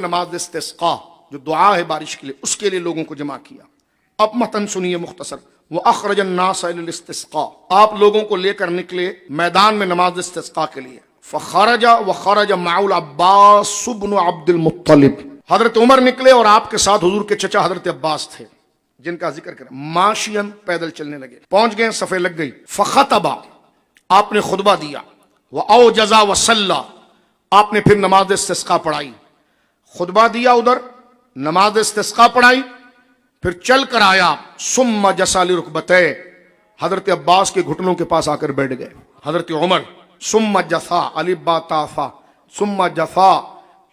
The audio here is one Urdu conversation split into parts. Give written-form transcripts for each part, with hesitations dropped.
نماز استسقا جو دعا ہے بارش کے لیے، اس کے لیے لوگوں کو جمع کیا۔ اب متن سنیے مختصر، وَأَخْرَجَ النَّاسَ إِلَى الْإِسْتِسْقَاءِ، آپ لوگوں کو لے کر نکلے میدان میں نماز استسقا کے لیے۔ فَخَرَجَ وَخَرَجَ مَعَهُ الْعَبَّاسُ بْنُ عَبْدِ الْمُطَّلِبِ، حضرت عمر نکلے اور آپ کے ساتھ حضور کے چچا حضرت عباس تھے جن کا ذکر کریں۔ ماشین، پیدل چلنے لگے، پہنچ گئے، صفیں لگ گئی۔ فَخَطَبَ، آپ نے خطبہ دیا۔ وَأَوْجَزَ وَصَلَّى، آپ نے پھر نماز استسقا پڑھائی۔ خطبہ دیا ادھر، نماز استسقا پڑھائی، پھر چل کر آیا۔ ثم جسا لرکبتیہ، حضرت عباس کے گھٹنوں کے پاس آ کر بیٹھ گئے۔ حضرت عمر ثم جسا الف با تا ثا ثم جسا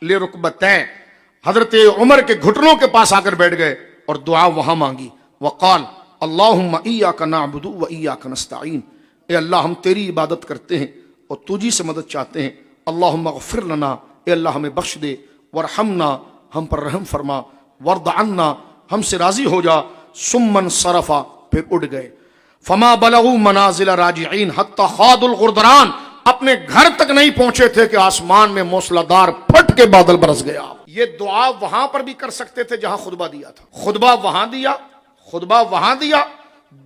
لرکبتیہ، حضرت عمر کے گھٹنوں کے پاس آ کر بیٹھ گئے اور دعا وہاں مانگی۔ وقال اللہم ایاک نعبد و ایاک نستعین، اے اللہ ہم تیری عبادت کرتے ہیں اور تجھی سے مدد چاہتے ہیں۔ اللہم اغفر لنا، اے اللہ ہمیں بخش دے، ورحمنا، ہم پر رحم فرما، ورض عنا، ہم سے راضی ہو جا۔ ثم انصرف، پھر اڑ گئے۔ فما بلغوا منازل راجعین حتی خاضوا الغردران، اپنے گھر تک نہیں پہنچے تھے کہ آسمان میں موسلادھار پھٹ کے بادل برس گیا۔ یہ دعا وہاں پر بھی کر سکتے تھے جہاں خطبہ دیا تھا۔ خطبہ وہاں دیا،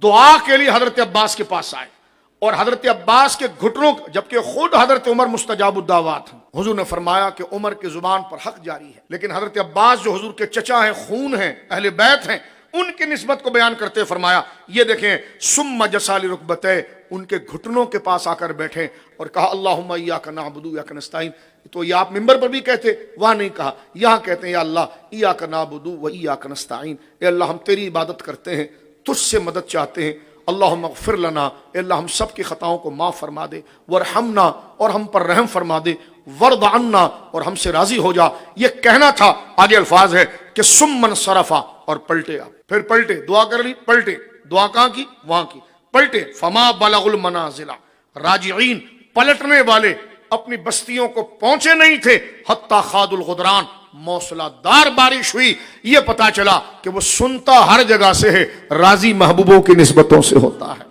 دعا کے لیے حضرت عباس کے پاس آئے اور حضرت عباس کے گھٹنوں، جبکہ خود حضرت عمر مستجاب الدعوات ہیں، حضور نے فرمایا کہ عمر کی زبان پر حق جاری ہے، لیکن حضرت عباس جو حضور کے چچا ہیں، خون ہیں، اہل بیت ہیں، ان کی نسبت کو بیان کرتے فرمایا یہ دیکھیں، ثم جسا لرکبتیہ، ان کے گھٹنوں کے پاس آ کر بیٹھے اور کہا اللہم ایاک نعبد و ایاک نستعین۔ تو یہ آپ ممبر پر بھی کہتے، وہاں نہیں کہا، یہاں کہتے ہیں یا اللہ ایاک نعبد و ایاک نستعین، اے اللہ ہم تیری عبادت کرتے ہیں، تجھ سے مدد چاہتے ہیں۔ اللہم اغفر لنا، اے اللہ ہم سب کی خطاؤں کو معاف فرما دے، ورحمنا، اور ہم پر رحم فرما دے، ورض عنا، اور ہم سے راضی ہو جا۔ یہ کہنا تھا، آگے الفاظ ہے کہ ثم انصرف، اور پلٹے آپ، پھر پلٹے، دعا کر لی، پلٹے، دعا کہاں کی؟ وہاں کی، پلٹے۔ فما بلغوا المنازل راجعین، پلٹنے والے اپنی بستیوں کو پہنچے نہیں تھے، حتی خاضوا الغدران، موسلادھار بارش ہوئی۔ یہ پتا چلا کہ وہ سنتا ہر جگہ سے ہے، راضی محبوبوں کی نسبتوں سے ہوتا ہے۔